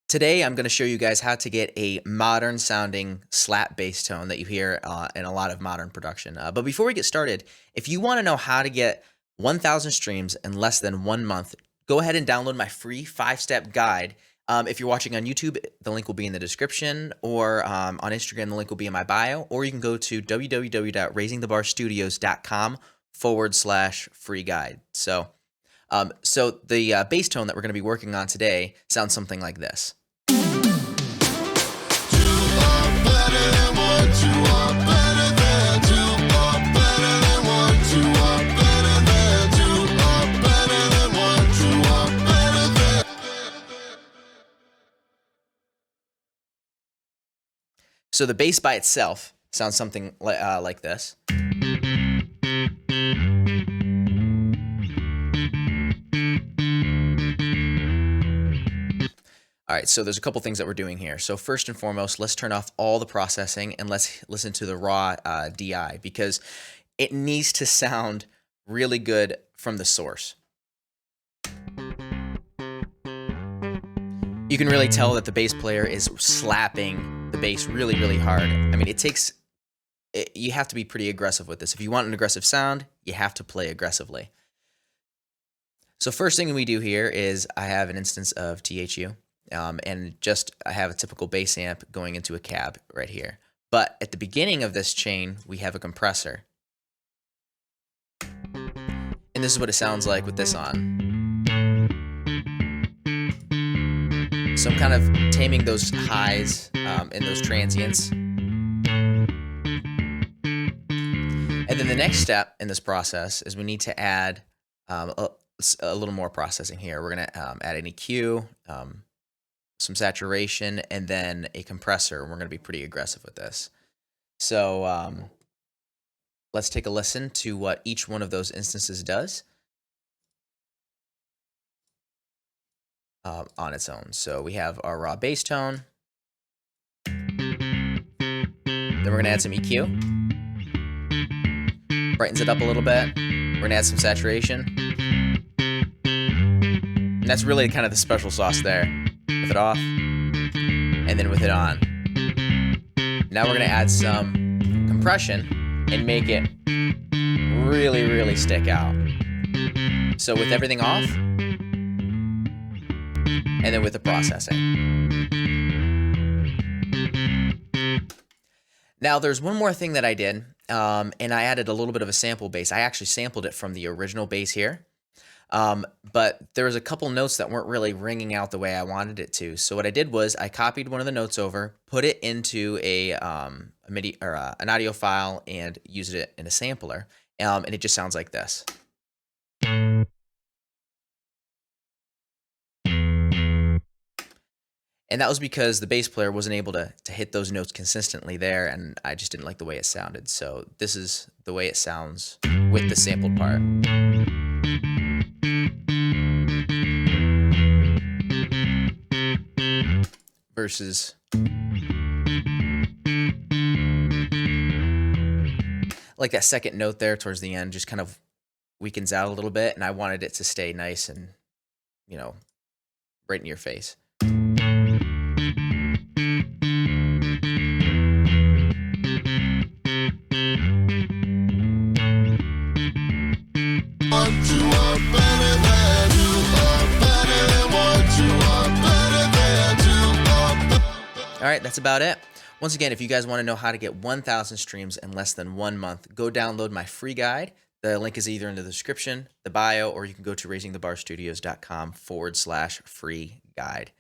Today, I'm going to show you guys how to get a modern sounding slap bass tone that you hear in a lot of modern production. But before we get started, if you want to know how to get 1,000 streams in less than 1 month, go ahead and download my free 5-step guide. If you're watching on YouTube, the link will be in the description, or on Instagram, the link will be in my bio, or you can go to www.raisingthebarstudios.com/free guide. So the bass tone that we're going to be working on today sounds something like this. So the bass by itself sounds something like this. All right, so there's a couple things that we're doing here. So first and foremost, let's turn off all the processing and let's listen to the raw DI, because it needs to sound really good from the source. You can really tell that the bass player is slapping the bass really, really hard. I mean, you have to be pretty aggressive with this. If you want an aggressive sound, you have to play aggressively. So first thing we do here is I have an instance of THU. And I have a typical bass amp going into a cab right here. But at the beginning of this chain, we have a compressor. And this is what it sounds like with this on. So I'm kind of taming those highs and those transients. And then the next step in this process is we need to add a little more processing here. We're going to add an EQ, some saturation, and then a compressor. We're going to be pretty aggressive with this. So let's take a listen to what each one of those instances does on its own. So we have our raw bass tone. Then we're going to add some EQ. Brightens it up a little bit. We're going to add some saturation. And that's really kind of the special sauce there. With it off, and then with it on. Now we're going to add some compression and make it really, really stick out. So with everything off, and then with the processing. Now there's one more thing that I did, and I added a little bit of a sample bass. I actually sampled it from the original bass here. But there was a couple notes that weren't really ringing out the way I wanted it to. So what I did was I copied one of the notes over, put it into a MIDI or an audio file, and used it in a sampler. And it just sounds like this. And that was because the bass player wasn't able to hit those notes consistently there, and I just didn't like the way it sounded. So this is the way it sounds with the sampled part. Versus like that second note there towards the end just kind of weakens out a little bit, and I wanted it to stay nice and, right in your face. All right, that's about it. Once again, if you guys want to know how to get 1,000 streams in less than 1 month, go download my free guide. The link is either in the description, the bio, or you can go to raisingthebarstudios.com/free guide.